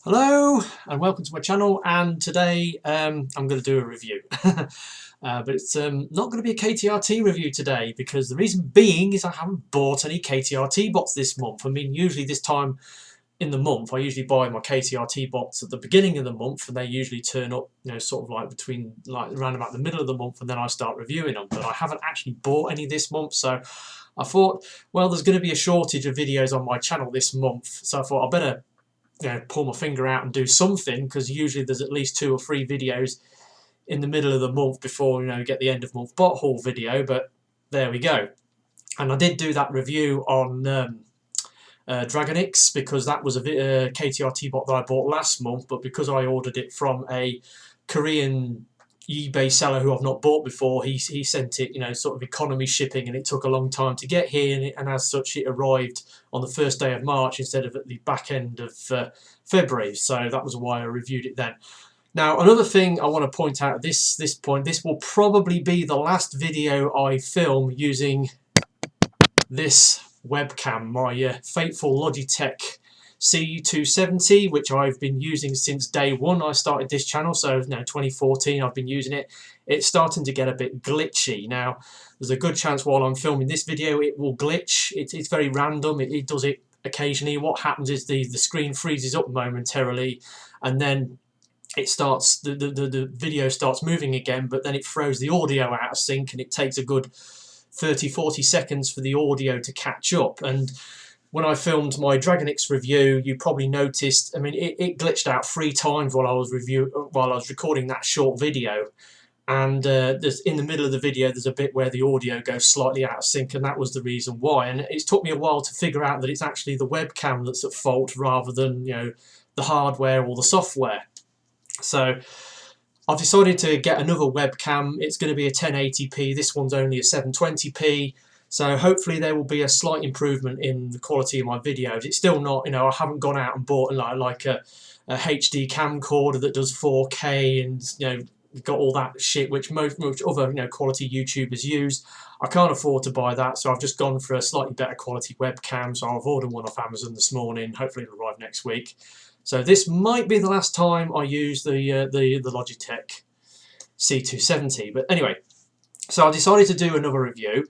Hello and welcome to my channel, and today I'm going to do a review. But it's not going to be a KTRT review today, because the reason being is I haven't bought any KTRT bots this month. I mean, usually this time in the month I usually buy my KTRT bots at the beginning of the month, and they usually turn up, you know, sort of like between around about the middle of the month, and then I start reviewing them. But I haven't actually bought any this month, so I thought, well, there's going to be a shortage of videos on my channel this month, so I thought I better pull my finger out and do something, because usually there's at least 2 or 3 videos in the middle of the month before you get the end of month bot haul video. But there we go. And I did do that review on Dragonix, because that was a KTRT bot that I bought last month, but because I ordered it from a Korean eBay seller who I've not bought before, he sent it, sort of economy shipping, and it took a long time to get here, and as such it arrived on the first day of March instead of at the back end of February, so that was why I reviewed it then. Now, another thing I want to point out at this point, this will probably be the last video I film using this webcam, my fateful Logitech C270, which I've been using since day one I started this channel, so 2014 I've been using it. It's starting to get a bit glitchy. Now, there's a good chance while I'm filming this video it will glitch. It's very random, it does it occasionally. What happens is the screen freezes up momentarily, and then it starts, the video starts moving again, but then it throws the audio out of sync, and it takes a good 30-40 seconds for the audio to catch up. And when I filmed my Dragonix review, you probably noticed, I mean, it glitched out 3 times while I was recording that short video. And in the middle of the video, there's a bit where the audio goes slightly out of sync, and that was the reason why. And it took me a while to figure out that it's actually the webcam that's at fault, rather than the hardware or the software. So I've decided to get another webcam. It's going to be a 1080p. This one's only a 720p. So hopefully there will be a slight improvement in the quality of my videos. It's still not, I haven't gone out and bought like a HD camcorder that does 4K and got all that shit which most other quality YouTubers use. I can't afford to buy that, so I've just gone for a slightly better quality webcam. So I've ordered one off Amazon this morning. Hopefully it'll arrive next week. So this might be the last time I use the Logitech C270. But anyway, so I decided to do another review.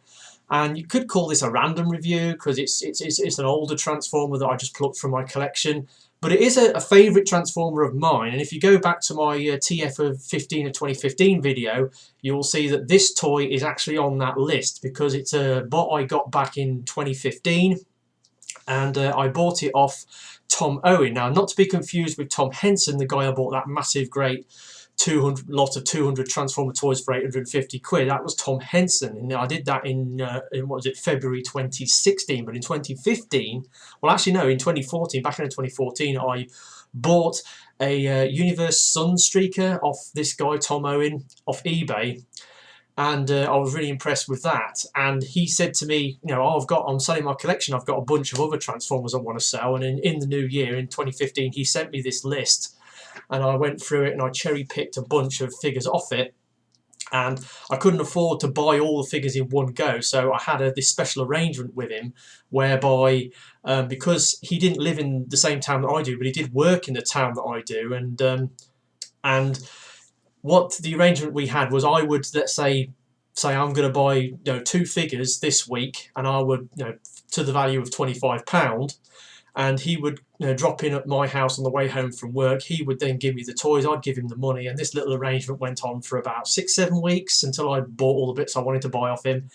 And you could call this a random review, because it's an older transformer that I just plucked from my collection. But it is a favourite transformer of mine. And if you go back to my TF of 2015 video, you will see that this toy is actually on that list, because it's a bot I got back in 2015. And I bought it off Tom Owen. Now, not to be confused with Tom Henson, the guy I bought that massive, great 200 Transformer toys for 850 quid. That was Tom Henson, and I did that in what was it, February 2016. But in 2015, well, actually no, in 2014, back in 2014, I bought a Universe Sunstreaker off this guy Tom Owen off eBay, and I was really impressed with that. And he said to me, I'm selling my collection, I've got a bunch of other Transformers I want to sell. And in the new year, in 2015, he sent me this list, and I went through it and I cherry picked a bunch of figures off it. And I couldn't afford to buy all the figures in one go, so I had this special arrangement with him, whereby because he didn't live in the same town that I do, but he did work in the town that I do, and what the arrangement we had was, I would, let's say I'm going to buy 2 figures this week, and I would to the value of £25, and he would drop in at my house on the way home from work. He would then give me the toys, I'd give him the money, and this little arrangement went on for about 6-7 weeks until I bought all the bits I wanted to buy off him.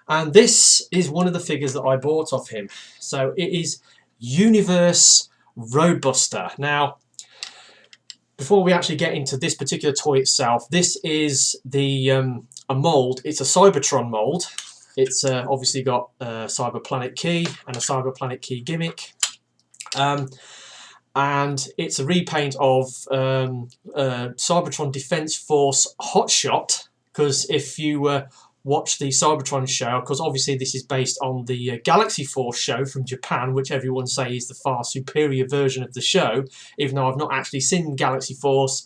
And this is one of the figures that I bought off him. So it is Universe Roadbuster. Now, before we actually get into this particular toy itself, this is a mould. It's a Cybertron mould. It's obviously got a Cyber Planet key and a Cyber Planet key gimmick. And it's a repaint of Cybertron Defense Force Hotshot, because if you watch the Cybertron show, because obviously this is based on the Galaxy Force show from Japan, which everyone says is the far superior version of the show, even though I've not actually seen Galaxy Force.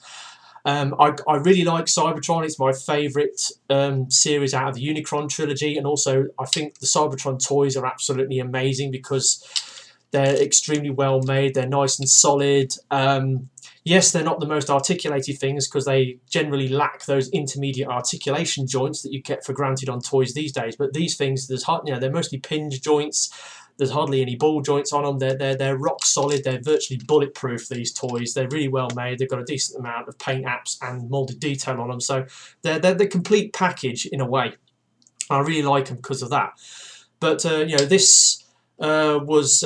I really like Cybertron. It's my favourite series out of the Unicron trilogy, and also I think the Cybertron toys are absolutely amazing, because They're extremely well made. They're nice and solid. Yes, they're not the most articulated things because they generally lack those intermediate articulation joints that you get for granted on toys these days. But these things, they're mostly pinch joints. There's hardly any ball joints on them. They're rock solid. They're virtually bulletproof. These toys. They're really well made. They've got a decent amount of paint apps and molded detail on them. So they're the complete package in a way. I really like them because of that. But this was.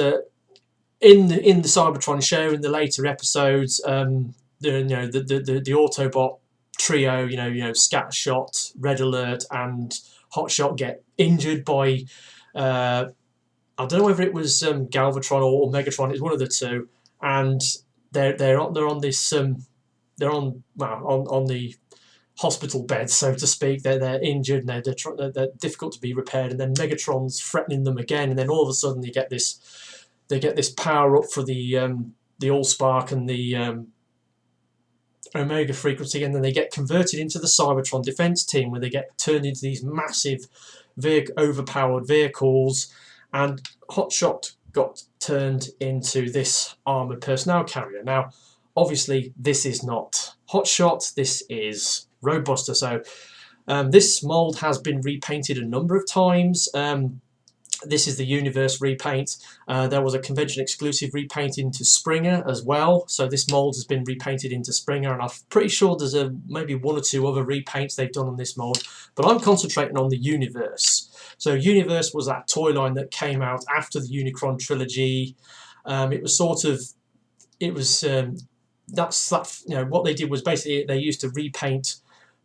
In the Cybertron show, in the later episodes, the Autobot trio, Scatshot, Red Alert, and Hotshot get injured by I don't know whether it was Galvatron or Megatron. It's one of the two, and they're on this they're on the hospital bed, so to speak. They're injured and they're difficult to be repaired, and then Megatron's threatening them again, and then all of a sudden they get this power up for the Allspark and the Omega frequency, and then they get converted into the Cybertron defense team, where they get turned into these massive overpowered vehicles, and Hotshot got turned into this armoured personnel carrier. Now, obviously, this is not Hotshot, this is Roadbuster, so this mould has been repainted a number of times. This is the Universe repaint. There was a convention exclusive repaint into Springer as well. So this mould has been repainted into Springer, and I'm pretty sure there's maybe one or two other repaints they've done on this mould. But I'm concentrating on the Universe. So Universe was that toy line that came out after the Unicron trilogy. It was what they did was basically they used to repaint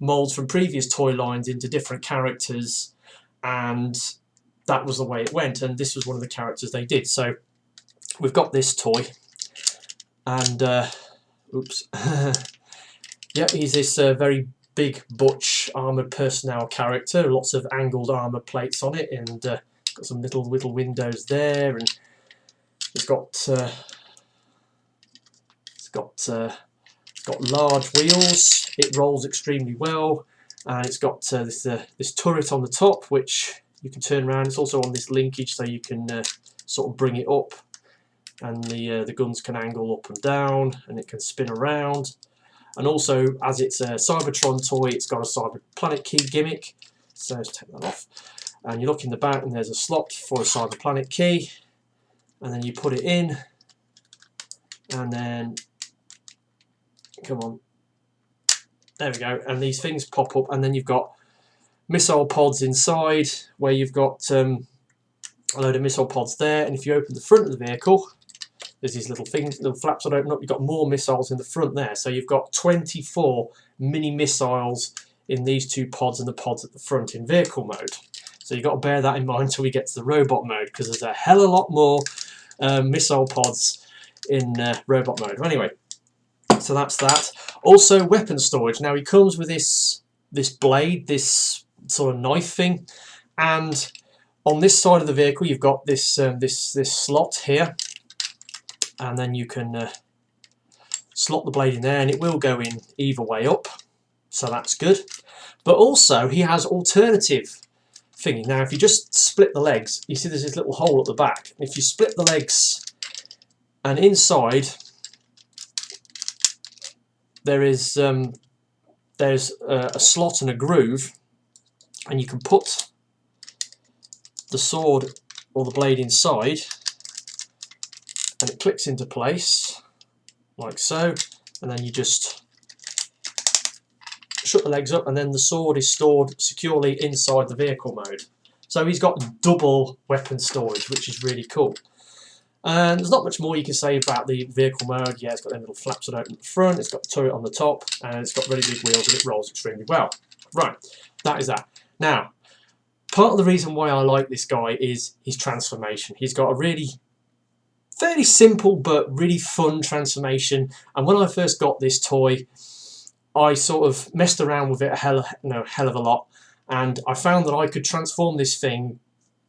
moulds from previous toy lines into different characters, and that was the way it went, and this was one of the characters they did. So we've got this toy, and oops, yeah, he's this very big butch armoured personnel character, lots of angled armour plates on it, and got some little windows there, and it's got large wheels. It rolls extremely well, and it's got this turret on the top, which you can turn around. It's also on this linkage, so you can sort of bring it up, and the guns can angle up and down, and it can spin around. And also, as it's a Cybertron toy, it's got a Cyber Planet key gimmick. So let's take that off. And you look in the back, and there's a slot for a Cyber Planet key, and then you put it in, and then come on, there we go. And these things pop up, and then you've got missile pods inside, where you've got a load of missile pods there, and if you open the front of the vehicle, there's these little flaps that open up. You've got more missiles in the front there, so you've got 24 mini missiles in these two pods and the pods at the front in vehicle mode. So you've got to bear that in mind until we get to the robot mode, because there's a hell of a lot more missile pods in robot mode. Anyway, so that's that. Also, weapon storage. Now he comes with this blade, this sort of knife thing, and on this side of the vehicle you've got this this slot here, and then you can slot the blade in there, and it will go in either way up, so that's good. But also he has alternative thingy. Now if you just split the legs, you see there's this little hole at the back. If you split the legs, and inside there's a slot and a groove, and you can put the sword or the blade inside, and it clicks into place like so, and then you just shut the legs up, and then the sword is stored securely inside the vehicle mode. So he's got double weapon storage, which is really cool. And there's not much more you can say about the vehicle mode. Yeah, it's got them little flaps that open at the front, it's got the turret on the top, and it's got really big wheels, and it rolls extremely well. Right, that is that. Now, part of the reason why I like this guy is his transformation. He's got a fairly simple but really fun transformation, and when I first got this toy, I sort of messed around with it a hell of a lot, and I found that I could transform this thing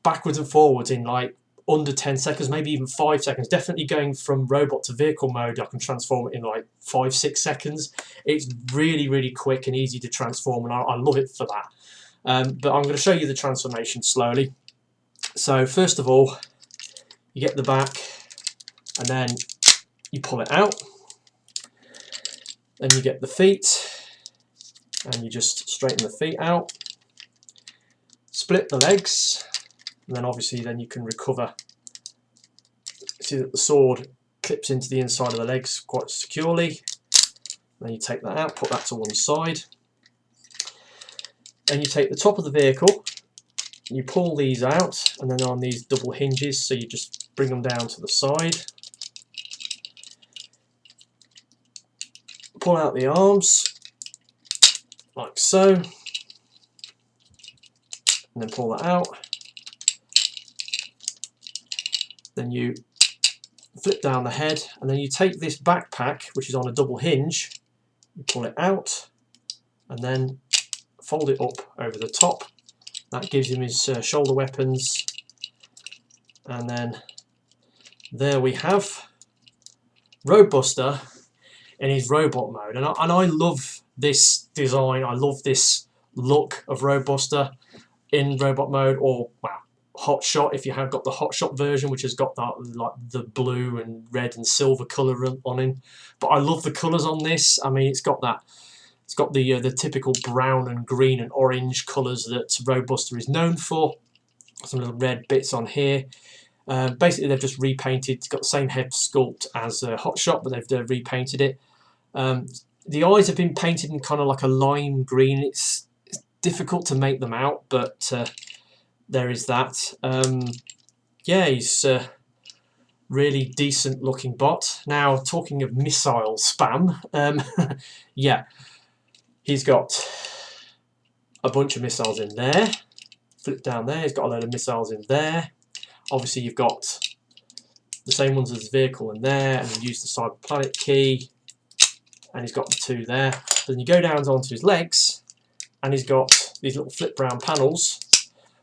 backwards and forwards in like under 10 seconds, maybe even 5 seconds. Definitely going from robot to vehicle mode, I can transform it in like 5-6 seconds. It's really quick and easy to transform, and I love it for that. But I'm going to show you the transformation slowly. So first of all, you get the back, and then you pull it out. Then you get the feet, and you just straighten the feet out, split the legs, and then obviously then you can recover. See that the sword clips into the inside of the legs quite securely. Then you take that out, put that to one side. Then you take the top of the vehicle, you pull these out, and then they're on these double hinges, so you just bring them down to the side. Pull out the arms, like so, and then pull that out. Then you flip down the head, and then you take this backpack, which is on a double hinge, you pull it out, and then fold it up over the top. That gives him his shoulder weapons, and then there we have Roadbuster in his robot mode. And I love this design, I love this look of Roadbuster in robot mode, or well, Hot Shot if you have got the Hot Shot version, which has got that like the blue and red and silver colour on him. But I love the colours on this. I mean, it's got the typical brown and green and orange colours that Roadbuster is known for. Some little red bits on here. Basically, they've just repainted. It's got the same head sculpt as Hot Shot, but they've repainted it. The eyes have been painted in kind of like a lime green. It's difficult to make them out, but there is that. Yeah, he's a really decent looking bot. Now, talking of missile spam, yeah, he's got a bunch of missiles in there. Flip down there, he's got a load of missiles in there. Obviously, you've got the same ones as the vehicle in there, and you use the Cyber Planet key, and he's got the two there. Then you go down onto his legs, and he's got these little flip round panels.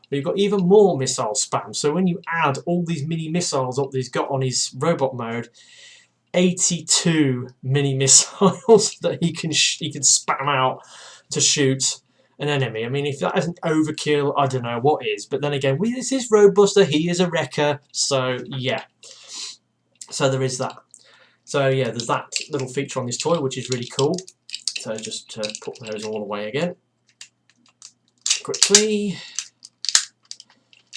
But you've got even more missile spam. So when you add all these mini missiles up that he's got on his robot mode, 82 mini missiles that he can spam out to shoot an enemy. I mean, if that isn't overkill, I don't know what is. But then again, this is Roadbuster, he is a wrecker, so yeah. So there is that. So yeah, there's that little feature on this toy, which is really cool. So just put those all away again. Quickly.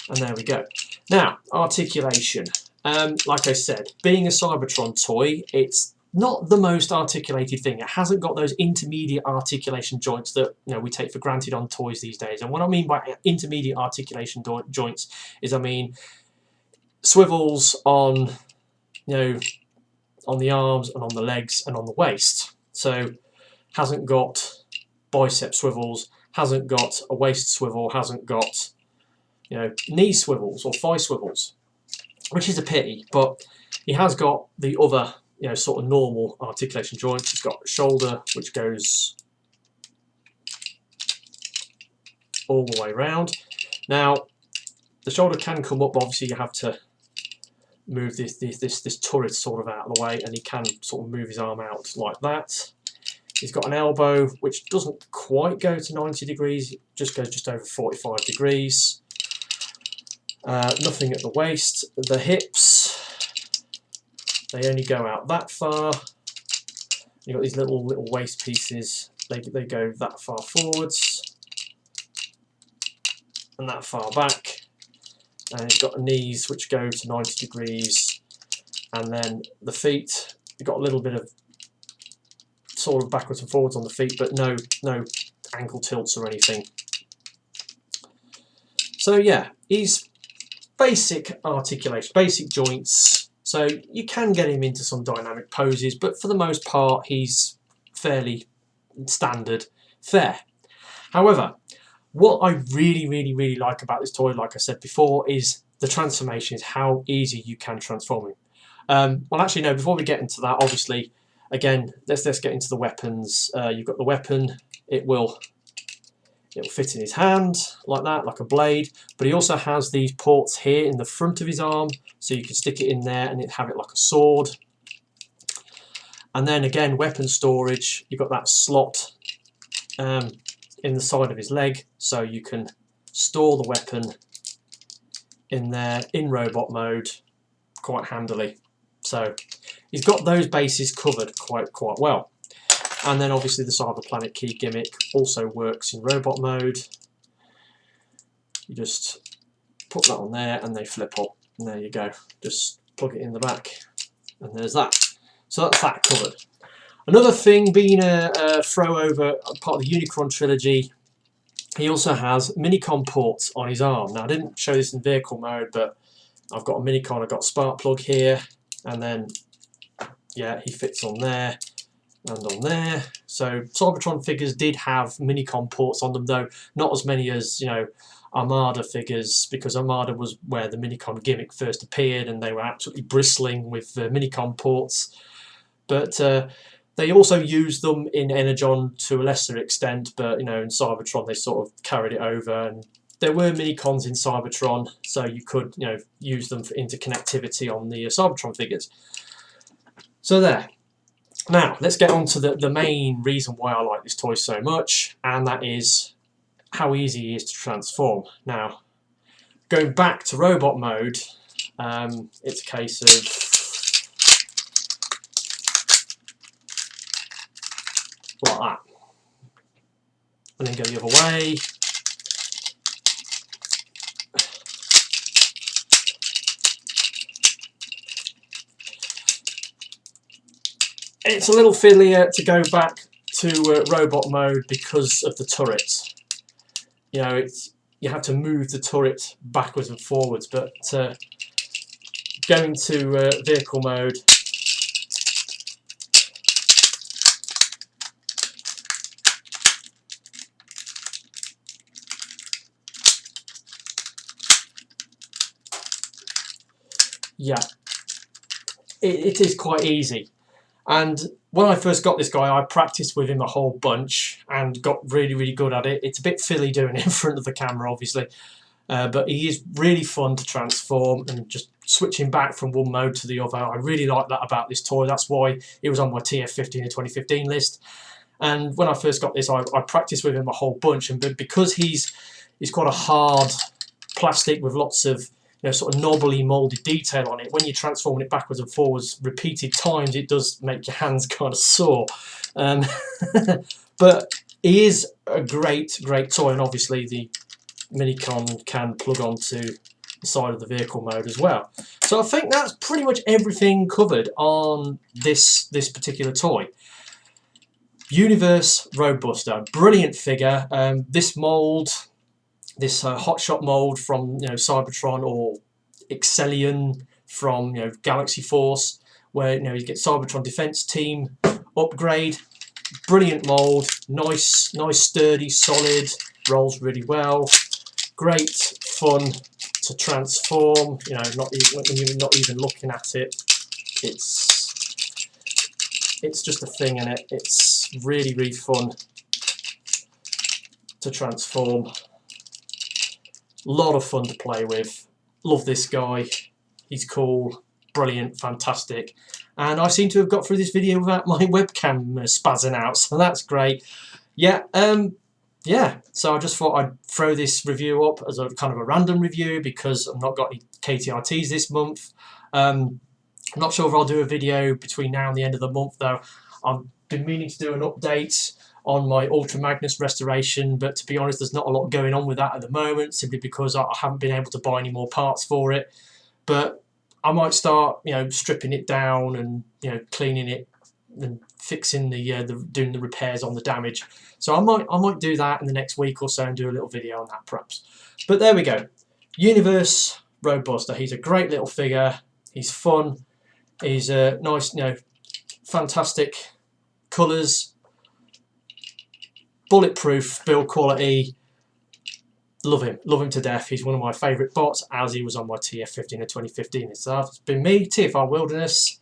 And there we go. Now, articulation. Like I said, being a Cybertron toy, it's not the most articulated thing. It hasn't got those intermediate articulation joints that we take for granted on toys these days. And what I mean by intermediate articulation joints is, I mean, swivels on, on the arms and on the legs and on the waist. So, hasn't got bicep swivels, hasn't got a waist swivel, hasn't got knee swivels or thigh swivels, which is a pity, but he has got the other sort of normal articulation joints. He's got a shoulder which goes all the way around. Now the shoulder can come up, obviously you have to move this turret sort of out of the way, and he can sort of move his arm out like that. He's got an elbow which doesn't quite go to 90 degrees, it just goes just over 45 degrees. Nothing at the waist. The hips, they only go out that far. You've got these little waist pieces, they go that far forwards and that far back. And you've got the knees which go to 90 degrees, and then the feet, you've got a little bit of sort of backwards and forwards on the feet, but no ankle tilts or anything. So yeah, he's basic articulation, basic joints, so you can get him into some dynamic poses, but for the most part he's fairly standard fare. However, what I really like about this toy, like I said before, is the transformation, is how easy you can transform him. Well actually no, before we get into that, obviously, again, let's get into the weapons. You've got the weapon, it'll fit in his hand like that, like a blade, but he also has these ports here in the front of his arm, so you can stick it in there and have it like a sword. And then again, weapon storage, you've got that slot in the side of his leg, so you can store the weapon in there in robot mode quite handily. So he's got those bases covered quite well. And then obviously the Cyber Planet key gimmick also works in robot mode. You just put that on there and they flip up, and there you go. Just plug it in the back and there's that. So that's that covered. Another thing, being a throw over part of the Unicron trilogy, he also has Minicon ports on his arm. Now I didn't show this in vehicle mode, but I've got a Minicon, I've got a spark plug here, and then yeah, he fits on there and on there. So Cybertron figures did have Minicon ports on them, though not as many as, you know, Armada figures, because Armada was where the Minicon gimmick first appeared and they were absolutely bristling with Minicon ports. But they also used them in Energon to a lesser extent, but you know, in Cybertron they sort of carried it over, and there were Minicons in Cybertron, so you could, you know, use them for interconnectivity on the Cybertron figures. So there. Now let's get on to the main reason why I like this toy so much, and that is how easy he is to transform. Now, going back to robot mode, it's a case of like that, and then go the other way. It's a little fiddlier to go back to robot mode because of the turret. You know, you have to move the turret backwards and forwards, but going to vehicle mode, yeah, it is quite easy. And when I first got this guy, I practiced with him a whole bunch and got really good at it. It's a bit silly doing it in front of the camera, obviously, but he is really fun to transform and just switching back from one mode to the other. I really like that about this toy. That's why it was on my TF15 and 2015 list. And when I first got this, I practiced with him a whole bunch, and because he's quite a hard plastic with lots of, you know, sort of knobbly moulded detail on it, when you're transforming it backwards and forwards repeated times, it does make your hands kind of sore. But he is a great toy, and obviously the Minicon can plug onto the side of the vehicle mode as well. So I think that's pretty much everything covered on this particular toy. Universe Roadbuster, brilliant figure. This mould, this hotshot mould from, you know, Cybertron, or Excellion from, you know, Galaxy Force, where, you know, you get Cybertron Defense Team upgrade. Brilliant mould, nice, sturdy, solid, rolls really well. Great fun to transform. You know, when you're not even looking at it, it's just a thing, and it's really fun to transform. Lot of fun to play with. Love this guy. He's cool, brilliant, fantastic. And I seem to have got through this video without my webcam spazzing out, so that's great. Yeah, yeah. So I just thought I'd throw this review up as a kind of a random review because I've not got any KTRTs this month. I'm not sure if I'll do a video between now and the end of the month, though. I've been meaning to do an update on my Ultra Magnus restoration, but to be honest, there's not a lot going on with that at the moment, simply because I haven't been able to buy any more parts for it. But I might start, you know, stripping it down and, you know, cleaning it and fixing doing the repairs on the damage. So I might do that in the next week or so and do a little video on that perhaps. But there we go. Universe Roadbuster. He's a great little figure. He's fun. He's nice, you know, fantastic colours. Bulletproof build quality. Love him to death. He's one of my favourite bots, as he was on my TF15 in 2015. So it's been me, TFR Wilderness,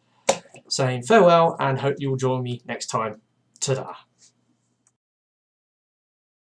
saying farewell and hope you'll join me next time. Ta-da.